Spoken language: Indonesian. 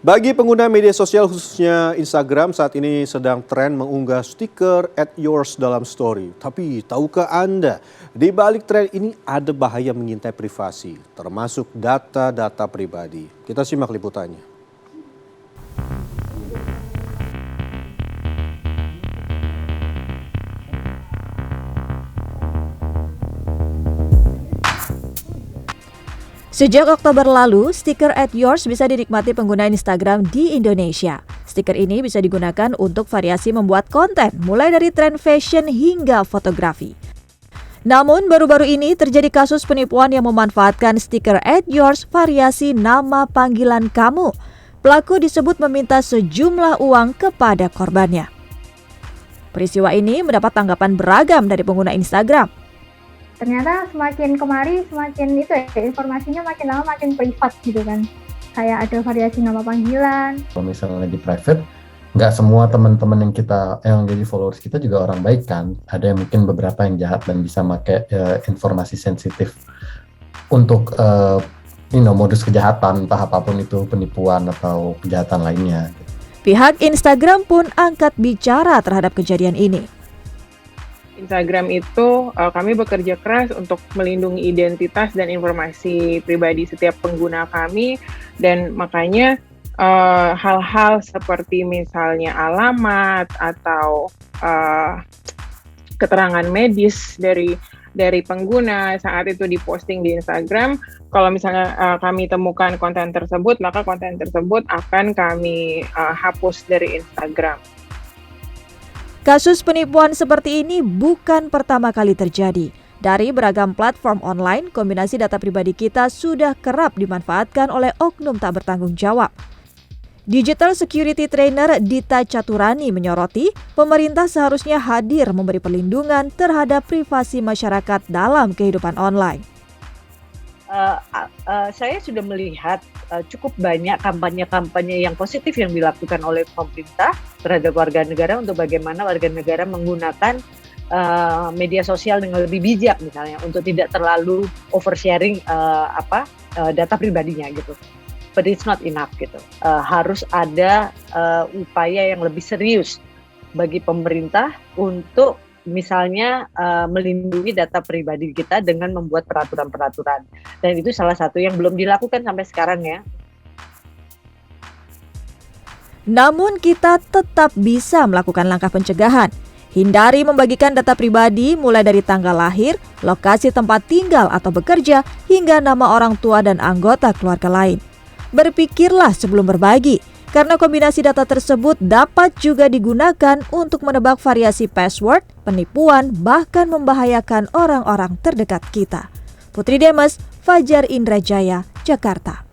Bagi pengguna media sosial khususnya Instagram saat ini sedang tren mengunggah stiker @yours dalam story. Tapi tahukah Anda, di balik tren ini ada bahaya mengintai privasi, termasuk data-data pribadi. Kita simak liputannya. Sejak Oktober lalu, stiker @yours bisa dinikmati pengguna Instagram di Indonesia. Stiker ini bisa digunakan untuk variasi membuat konten, mulai dari tren fashion hingga fotografi. Namun, baru-baru ini terjadi kasus penipuan yang memanfaatkan stiker @yours variasi nama panggilan kamu. Pelaku disebut meminta sejumlah uang kepada korbannya. Peristiwa ini mendapat tanggapan beragam dari pengguna Instagram. Ternyata semakin kemari semakin itu ya, informasinya makin lama makin privat gitu kan. Kayak ada variasi nama panggilan. Kalau misalnya di private, nggak semua teman-teman yang jadi followers kita juga orang baik kan. Ada yang mungkin beberapa yang jahat dan bisa pakai informasi sensitif untuk modus kejahatan, entah apapun itu penipuan atau kejahatan lainnya. Pihak Instagram pun angkat bicara terhadap kejadian ini. Instagram itu kami bekerja keras untuk melindungi identitas dan informasi pribadi setiap pengguna kami, dan makanya hal-hal seperti misalnya alamat atau keterangan medis dari pengguna saat itu diposting di Instagram, kalau misalnya kami temukan konten tersebut, maka konten tersebut akan kami hapus dari Instagram. Kasus penipuan seperti ini bukan pertama kali terjadi. Dari beragam platform online, kombinasi data pribadi kita sudah kerap dimanfaatkan oleh oknum tak bertanggung jawab. Digital Security Trainer Dita Caturani menyoroti, pemerintah seharusnya hadir memberi perlindungan terhadap privasi masyarakat dalam kehidupan online. Saya sudah melihat cukup banyak kampanye-kampanye yang positif yang dilakukan oleh pemerintah terhadap warga negara untuk bagaimana warga negara menggunakan media sosial dengan lebih bijak, misalnya untuk tidak terlalu oversharing data pribadinya gitu. But it's not enough gitu. Harus ada upaya yang lebih serius bagi pemerintah untuk misalnya melindungi data pribadi kita dengan membuat peraturan-peraturan, dan itu salah satu yang belum dilakukan sampai sekarang ya. Namun kita tetap bisa melakukan langkah pencegahan. Hindari membagikan data pribadi mulai dari tanggal lahir, lokasi tempat tinggal atau bekerja, hingga nama orang tua dan anggota keluarga lain. Berpikirlah sebelum berbagi, karena kombinasi data tersebut dapat juga digunakan untuk menebak variasi password, penipuan, bahkan membahayakan orang-orang terdekat kita. Putri Demes, Fajar Indrajaya, Jakarta.